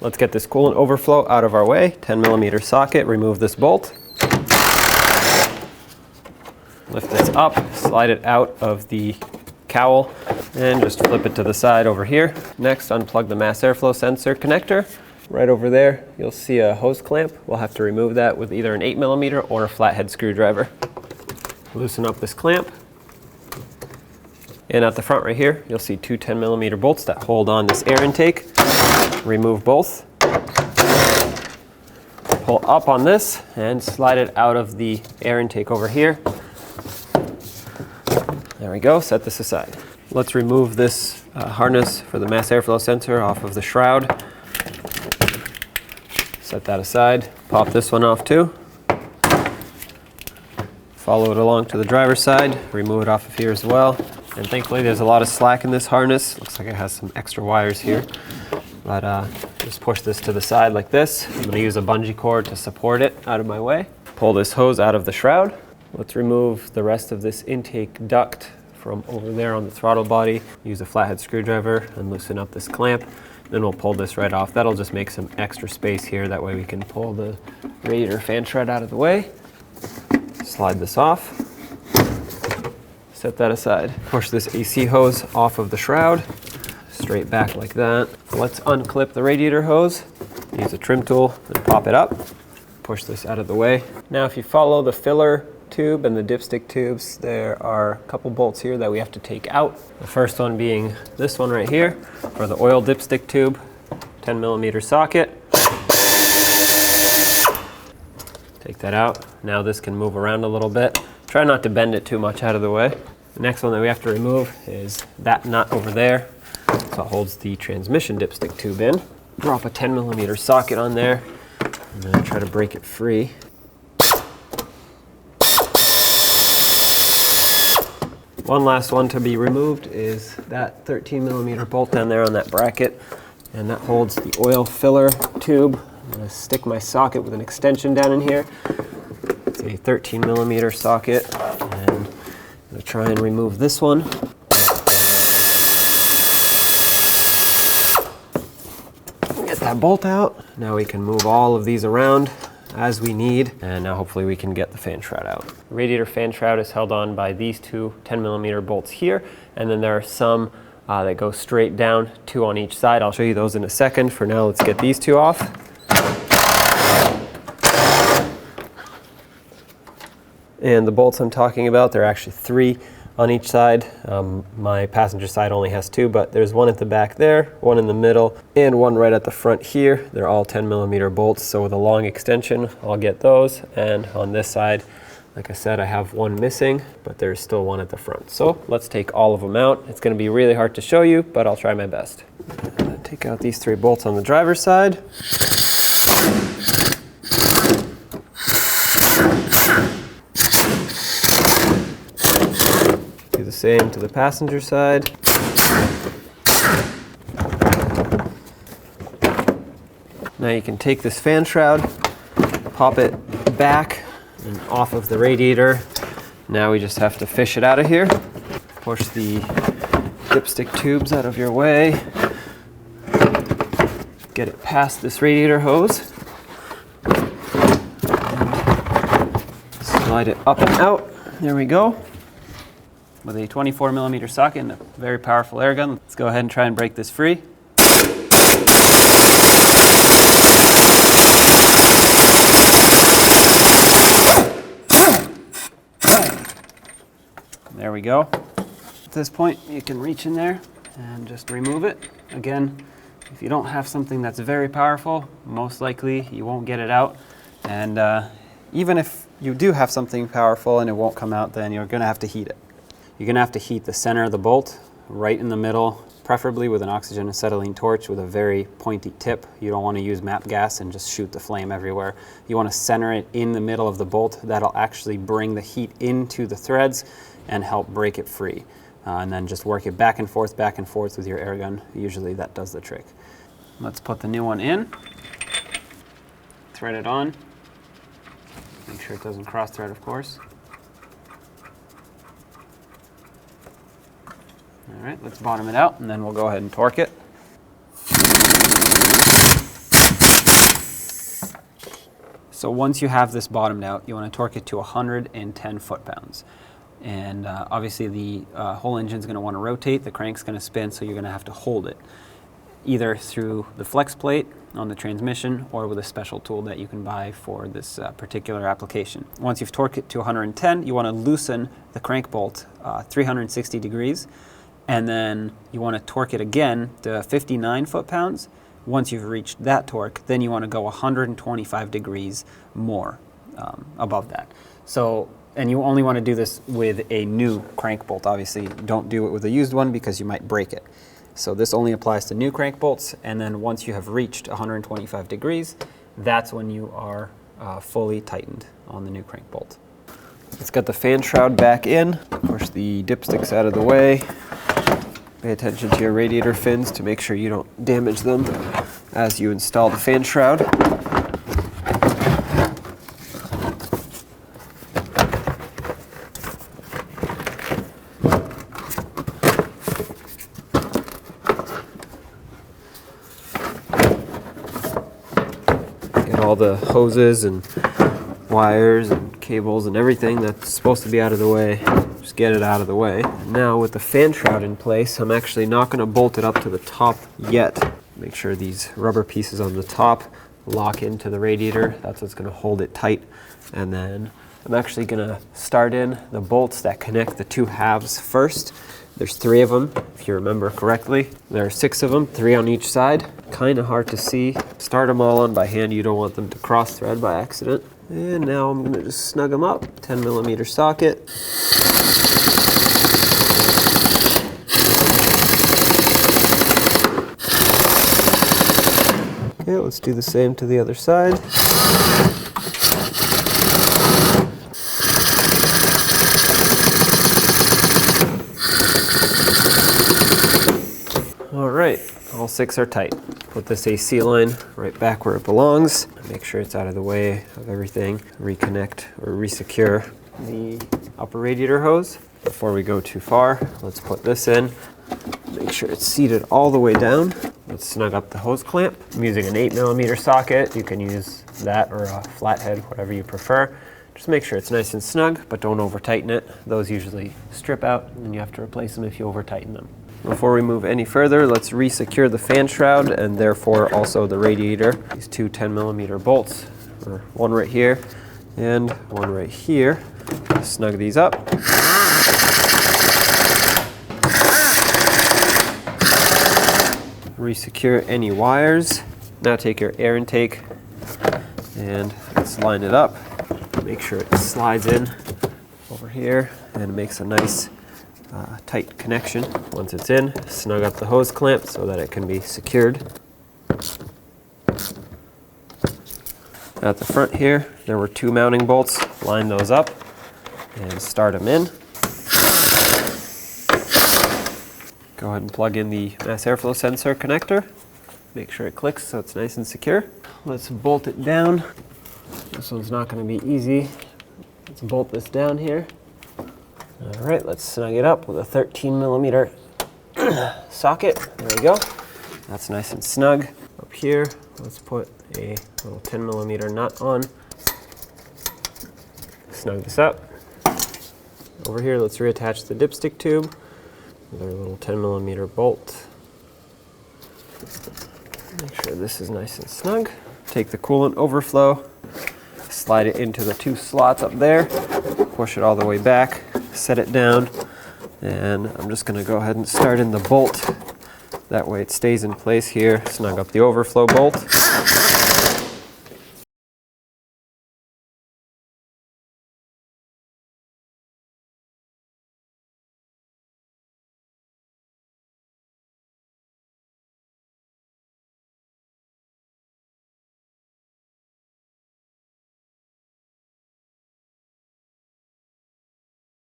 Let's get this coolant overflow out of our way. 10mm socket, remove this bolt. Lift this up, slide it out of the cowl, and just flip it to the side over here. Next, unplug the mass airflow sensor connector. Right over there, you'll see a hose clamp. We'll have to remove that with either an 8mm or a flathead screwdriver. Loosen up this clamp. And at the front right here, you'll see two 10mm bolts that hold on this air intake. Remove both. Pull up on this and slide it out of the air intake over here. There we go, set this aside. Let's remove this harness for the mass airflow sensor off of the shroud. Set that aside. Pop this one off too. Follow it along to the driver's side. Remove it off of here as well. And thankfully there's a lot of slack in this harness. Looks like it has some extra wires here. But just push this to the side like this. I'm going to use a bungee cord to support it out of my way. Pull this hose out of the shroud. Let's remove the rest of this intake duct from over there on the throttle body. Use a flathead screwdriver and loosen up this clamp. Then we'll pull this right off. That'll just make some extra space here. That way we can pull the radiator fan shroud out of the way. Slide this off. Set that aside. Push this AC hose off of the shroud. Straight back like that. Let's unclip the radiator hose. Use a trim tool and pop it up. Push this out of the way. Now if you follow the filler tube and the dipstick tubes, there are a couple bolts here that we have to take out. The first one being this one right here for the oil dipstick tube, 10mm socket. Take that out. Now this can move around a little bit. Try not to bend it too much out of the way. The next one that we have to remove is that nut over there. So it holds the transmission dipstick tube in. Drop a 10mm socket on there and then try to break it free. One last one to be removed is that 13mm bolt down there on that bracket, and that holds the oil filler tube. I'm going to stick my socket with an extension down in here. It's a 13mm socket, and I'm going to try and remove this one. Get that bolt out. Now we can move all of these around as we need, and now hopefully we can get the fan shroud out. The radiator fan shroud is held on by these two 10mm bolts here, and then there are some that go straight down, two on each side. I'll show you those in a second. For now, let's get these two off. And the bolts I'm talking about, there are actually three on each side. My passenger side only has two, but there's one at the back there, one in the middle, and one right at the front here. They're all 10mm bolts, so with a long extension, I'll get those. And on this side, like I said, I have one missing, but there's still one at the front. So let's take all of them out. It's going to be really hard to show you, but I'll try my best. Take out these three bolts on the driver's side. Do the same to the passenger side. Now you can take this fan shroud, pop it back and off of the radiator. Now we just have to fish it out of here. Push the dipstick tubes out of your way. Get it past this radiator hose. Slide it up and out. There we go. With a 24mm socket and a very powerful air gun, let's go ahead and try and break this free. There we go. At this point, you can reach in there and just remove it. Again, if you don't have something that's very powerful, most likely you won't get it out. And even if you do have something powerful and it won't come out, then you're going to have to heat it. You're going to have to heat the center of the bolt right in the middle, preferably with an oxygen acetylene torch with a very pointy tip. You don't want to use MAP gas and just shoot the flame everywhere. You want to center it in the middle of the bolt. That'll actually bring the heat into the threads and help break it free. And then just work it back and forth with your air gun. Usually that does the trick. Let's put the new one in. Thread it on. Make sure it doesn't cross thread, of course. All right, let's bottom it out and then we'll go ahead and torque it. So once you have this bottomed out, you want to torque it to 110 foot-pounds. And obviously the whole engine's going to want to rotate, the crank's going to spin, so you're going to have to hold it, either through the flex plate on the transmission or with a special tool that you can buy for this particular application. Once you've torqued it to 110, you want to loosen the crank bolt 360 degrees, and then you want to torque it again to 59 foot-pounds. Once you've reached that torque, then you want to go 125 degrees more above that. So, and you only want to do this with a new crank bolt. Obviously, don't do it with a used one because you might break it. So this only applies to new crank bolts, and then once you have reached 125 degrees, that's when you are fully tightened on the new crank bolt. Let's get the fan shroud back in, push the dipsticks out of the way. Pay attention to your radiator fins to make sure you don't damage them as you install the fan shroud. Get all the hoses and wires and cables and everything that's supposed to be out of the way. Just get it out of the way. Now with the fan shroud in place, I'm actually not going to bolt it up to the top yet. Make sure these rubber pieces on the top lock into the radiator. That's what's going to hold it tight. And then I'm actually going to start in the bolts that connect the two halves first. There's 3 of them, if you remember correctly. There are 6 of them, 3 on each side. Kind of hard to see. Start them all on by hand. You don't want them to cross thread by accident. And now I'm going to just snug them up. 10mm socket. Okay, let's do the same to the other side. All right, all 6 are tight. Put this AC line right back where it belongs. Make sure it's out of the way of everything. Reconnect or resecure the upper radiator hose. Before we go too far, let's put this in. Make sure it's seated all the way down. Let's snug up the hose clamp. I'm using an 8mm socket. You can use that or a flathead, whatever you prefer. Just make sure it's nice and snug, but don't over tighten it. Those usually strip out and you have to replace them if you over tighten them. Before we move any further, let's resecure the fan shroud and therefore also the radiator. These 2 10mm bolts, or one right here and one right here. Snug these up. Resecure any wires. Now take your air intake and let's line it up. Make sure it slides in over here and makes a nice tight connection. Once it's in, snug up the hose clamp so that it can be secured. At the front here, there were 2 mounting bolts. Line those up and start them in. Go ahead and plug in the mass airflow sensor connector. Make sure it clicks so it's nice and secure. Let's bolt it down. This one's not going to be easy. Let's bolt this down here. All right, let's snug it up with a 13mm socket. There we go. That's nice and snug. Up here, let's put a little 10mm nut on. Snug this up. Over here, let's reattach the dipstick tube with our little 10mm bolt. Make sure this is nice and snug. Take the coolant overflow, slide it into the 2 slots up there, push it all the way back, set it down, and I'm just going to go ahead and start in the bolt. That way it stays in place here. Snug up the overflow bolt.